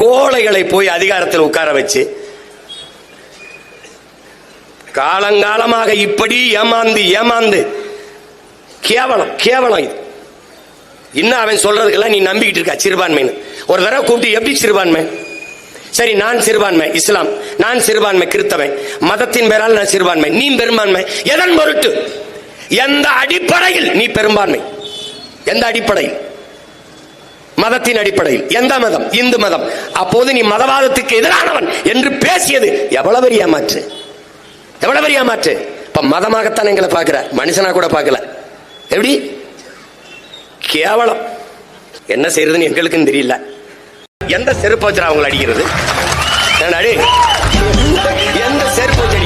கோழைகளை போய் அதிகாரத்தில் உட்கார வச்சு காலங்காலமாக இப்படி ஏமாந்து ஏமாந்து கேவலம் கேவலம் இது. இன்னும் அவன் சொல்றதுக்கெல்லாம் நீ நம்பிக்கிட்டு இருக்க சிறுபான்மைன்னு. ஒரு தடவை கூப்பிட்டு எப்படி சிறுபான்மை? சரி, நான் சிறுபான்மை இஸ்லாம், நான் சிறுபான்மை கிறிஸ்தவன், மதத்தின் பேரால் நான் சிறுபான்மை, நீ பெரும்பான்மை. எதன் பொருட்டு? எந்த அடிப்படையில் நீ பெரும்பான்மை? எந்த அடிப்படையில்? மதத்தின் அடிப்படையில். எந்த மதம்? இந்து மதம். அப்போது நீ மதவாதத்துக்கு எதிரானவன் என்று பேசியது எவ்வளவு பெரிய ஏமாற்று, எவ்வளவு பெரிய ஏமாற்று. இப்ப மதமாகத்தான் எங்களை பார்க்கிற, மனுஷனா கூட பார்க்கல. எப்படி கேவலம். என்ன செய்யறதுன்னு எங்களுக்கும் தெரியல. எந்த செருப்பு வச்சு அவங்களை அடிக்கிறது? எந்த செருப்பு வச்சு